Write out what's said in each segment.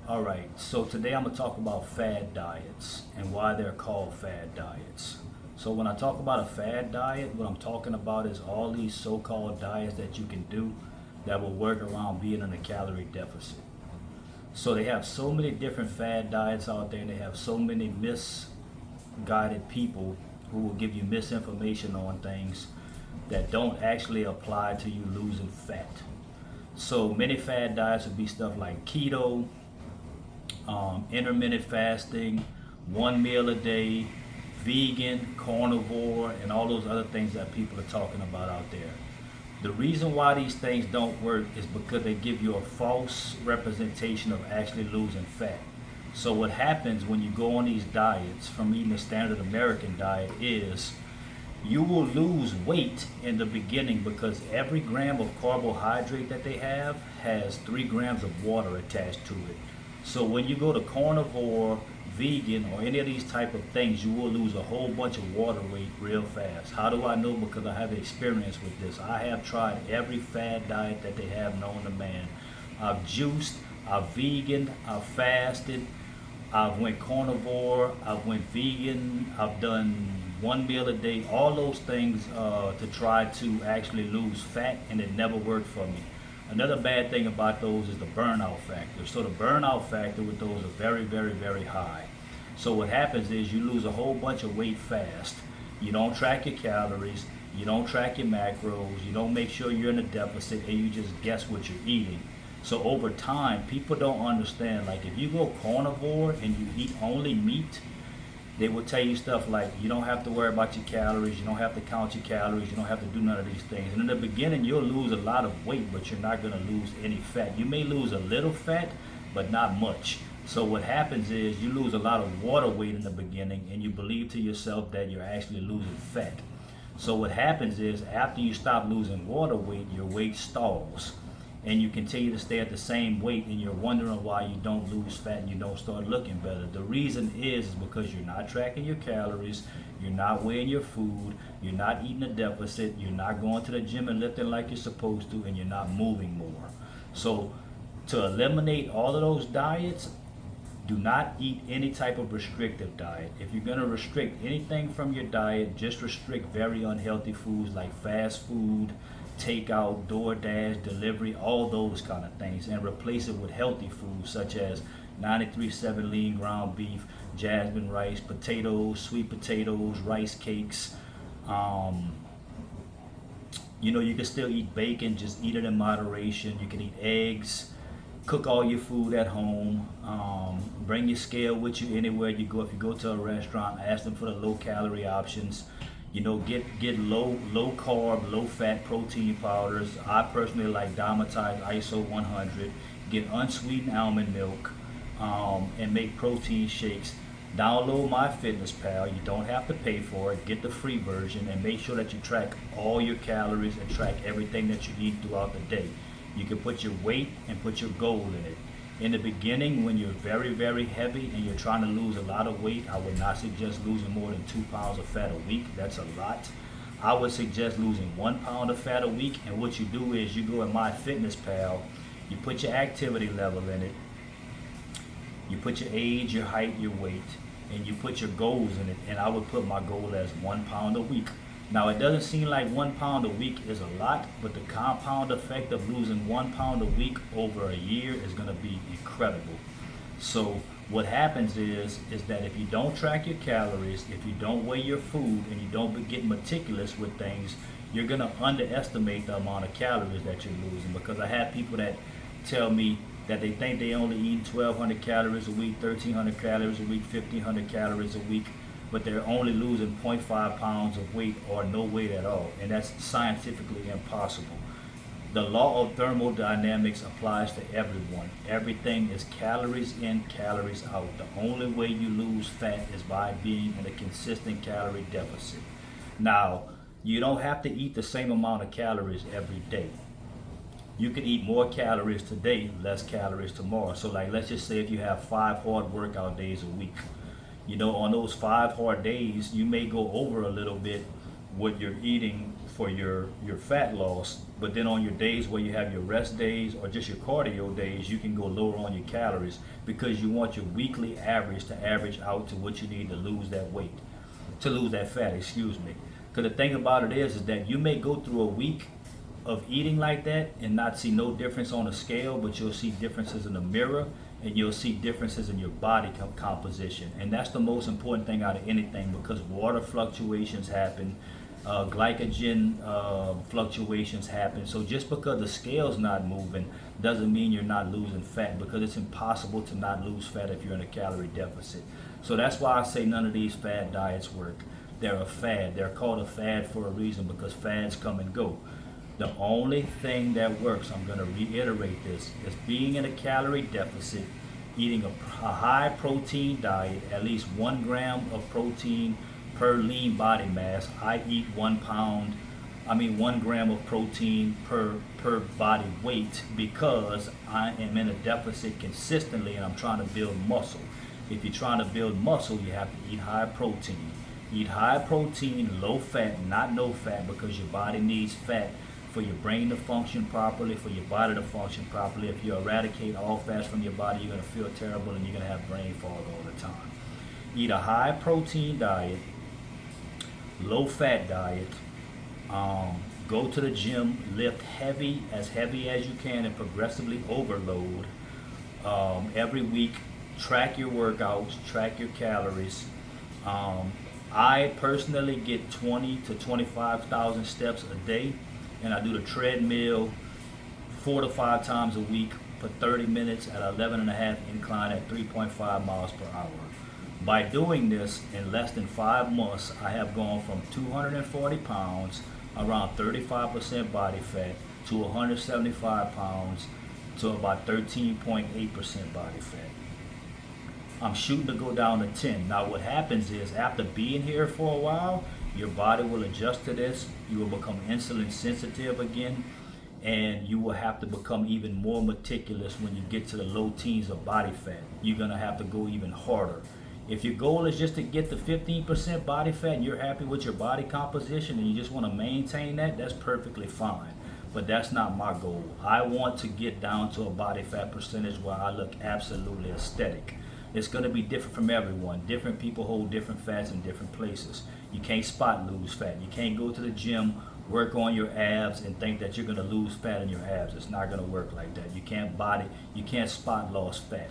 All right, so today I'm gonna talk about fad diets and why they're called fad diets. So when I talk about a fad diet, what I'm talking about is all these so-called diets that you can do that will work around being in a calorie deficit. So they have so many different fad diets out there, and they have so many misguided people who will give you misinformation on things that don't actually apply to you losing fat. So many fad diets would be stuff like keto, intermittent fasting, one meal a day, vegan, carnivore, and all those other things that people are talking about out there. The reason why these things don't work is because they give you a false representation of actually losing fat. So what happens when you go on these diets from eating the standard American diet is you will lose weight in the beginning because every gram of carbohydrate that they have has 3 grams of water attached to it. So when you go to carnivore, vegan, or any of these type of things, you will lose a whole bunch of water weight real fast. How do I know? Because I have experience with this. I have tried every fad diet that they have known to man. I've juiced, I've vegan, I've fasted, I've went carnivore, I've went vegan, I've done one meal a day, all those things to try to actually lose fat, and it never worked for me. Another bad thing about those is the burnout factor. So the burnout factor with those are very, very, very high. So what happens is you lose a whole bunch of weight fast. You don't track your calories, you don't track your macros, you don't make sure you're in a deficit, and you just guess what you're eating. So over time, people don't understand, like if you go carnivore and you eat only meat, they will tell you stuff like you don't have to worry about your calories, you don't have to count your calories, you don't have to do none of these things. And in the beginning, you'll lose a lot of weight, but you're not going to lose any fat. You may lose a little fat, but not much. So what happens is you lose a lot of water weight in the beginning, and you believe to yourself that you're actually losing fat. So what happens is after you stop losing water weight, your weight stalls, and you continue to stay at the same weight, and you're wondering why you don't lose fat and you don't start looking better. The reason is because you're not tracking your calories, you're not weighing your food, you're not eating a deficit, you're not going to the gym and lifting like you're supposed to, and you're not moving more. So to eliminate all of those diets, do not eat any type of restrictive diet. If you're going to restrict anything from your diet, just restrict very unhealthy foods like fast food, takeout, DoorDash, delivery, all those kind of things, and replace it with healthy foods such as 93.7 lean ground beef, jasmine rice, potatoes, sweet potatoes, rice cakes. Um, you can still eat bacon, just eat it in moderation. You can eat eggs, cook all your food at home. Bring your scale with you anywhere you go. If you go to a restaurant, ask them for the low calorie options. Get low carb, low fat protein powders. I personally like Dimetized ISO 100. Get unsweetened almond milk, and make protein shakes. Download my Fitness Pal. You don't have to pay for it. Get the free version and make sure that you track all your calories and track everything that you eat throughout the day. You can put your weight and put your goal in it. In the beginning, when you're very, very heavy and you're trying to lose a lot of weight, I would not suggest losing more than 2 pounds of fat a week. That's a lot. I would suggest losing 1 pound of fat a week. And what you do is you go in My Fitness Pal, you put your activity level in it, you put your age, your height, your weight, and you put your goals in it. And I would put my goal as 1 pound a week. Now, it doesn't seem like 1 pound a week is a lot, but the compound effect of losing 1 pound a week over a year is going to be incredible. So what happens is that if you don't track your calories, if you don't weigh your food, and you don't get meticulous with things, you're going to underestimate the amount of calories that you're losing. Because I have people that tell me that they think they only eat 1,200 calories a week, 1,300 calories a week, 1,500 calories a week, but they're only losing zero point 0.5 pounds of weight or no weight at all, and that's scientifically impossible. The law of thermodynamics applies to everyone. Everything is calories in, calories out. The only way you lose fat is by being in a consistent calorie deficit. Now, you don't have to eat the same amount of calories every day. You can eat more calories today, less calories tomorrow. So like, let's just say if you have 5 hard workout days a week, on those 5 hard days, you may go over a little bit what you're eating for your fat loss, but then on your days where you have your rest days or just your cardio days, you can go lower on your calories because you want your weekly average to average out to what you need to lose that weight, to lose that fat, excuse me. Because the thing about it is that you may go through a week of eating like that and not see no difference on the scale, but you'll see differences in the mirror and you'll see differences in your body composition. And that's the most important thing out of anything, because water fluctuations happen, glycogen fluctuations happen. So just because the scale's not moving doesn't mean you're not losing fat, because it's impossible to not lose fat if you're in a calorie deficit. So that's why I say none of these fad diets work. They're a fad. They're called a fad for a reason, because fads come and go. The only thing that works, I'm going to reiterate this, is being in a calorie deficit, eating a high protein diet, at least 1 gram of protein per lean body mass. I eat 1 gram of protein per body weight, because I am in a deficit consistently and I'm trying to build muscle. If you're trying to build muscle, you have to eat high protein. Eat high protein, low fat, not no fat, because your body needs fat for your brain to function properly, for your body to function properly. If you eradicate all fats from your body, you're going to feel terrible and you're going to have brain fog all the time. Eat a high protein diet, low fat diet, go to the gym, lift heavy as you can and progressively overload every week. Track your workouts, track your calories. I personally get 20 to 25,000 steps a day, and I do the treadmill 4 to 5 times a week for 30 minutes at 11.5 incline at 3.5 miles per hour. By doing this in less than 5 months, I have gone from 240 pounds, around 35% body fat, to 175 pounds, to about 13.8% body fat. I'm shooting to go down to 10. Now what happens is, after being here for a while, your body will adjust to this. You will become insulin sensitive again, and you will have to become even more meticulous when you get to the low teens of body fat. You're gonna have to go even harder. If your goal is just to get to 15% body fat and you're happy with your body composition and you just want to maintain that, that's perfectly fine. But that's not my goal. I want to get down to a body fat percentage where I look absolutely aesthetic. It's going to be different from everyone. Different people hold different fats in different places. You can't spot lose fat. You can't go to the gym, work on your abs, and think that you're going to lose fat in your abs. It's not going to work like that. You can't spot lost fat.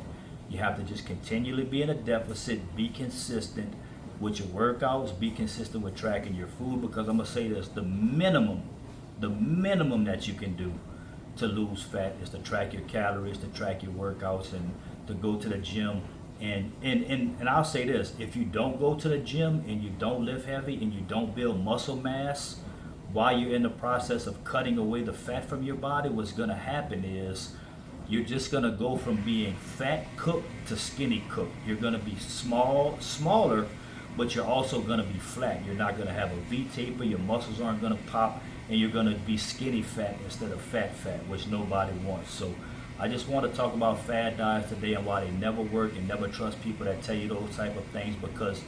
You have to just continually be in a deficit, be consistent with your workouts, be consistent with tracking your food, because I'm going to say this, the minimum that you can do to lose fat is to track your calories, to track your workouts, and to go to the gym. And I'll say this, if you don't go to the gym and you don't lift heavy and you don't build muscle mass while you're in the process of cutting away the fat from your body, what's going to happen is you're just going to go from being fat cooked to skinny cooked. You're going to be smaller, but you're also going to be flat. You're not going to have a V-taper, your muscles aren't going to pop, and you're going to be skinny fat instead of fat, which nobody wants. So I just want to talk about fad diets today and why they never work, and never trust people that tell you those type of things, because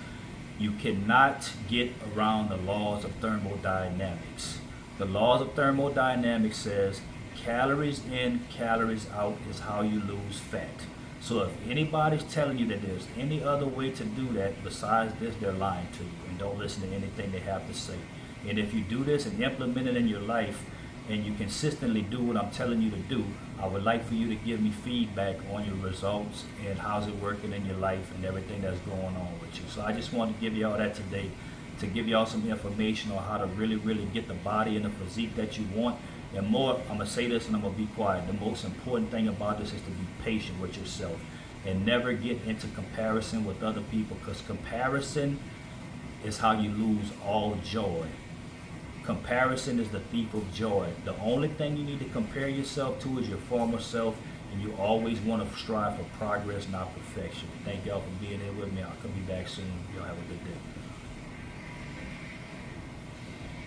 you cannot get around the laws of thermodynamics. The laws of thermodynamics says calories in, calories out is how you lose fat. So if anybody's telling you that there's any other way to do that besides this, they're lying to you, and don't listen to anything they have to say. And if you do this and implement it in your life, and you consistently do what I'm telling you to do, I would like for you to give me feedback on your results and how's it working in your life and everything that's going on with you. So I just wanted to give you all that today, to give you all some information on how to really get the body and the physique that you want. And more, I'm going to say this and I'm going to be quiet. The most important thing about this is to be patient with yourself and never get into comparison with other people, because comparison is how you lose all joy. Comparison is the thief of joy. The only thing you need to compare yourself to is your former self, and you always want to strive for progress, not perfection. Thank y'all for being here with me. I'll be back soon. Y'all have a good day.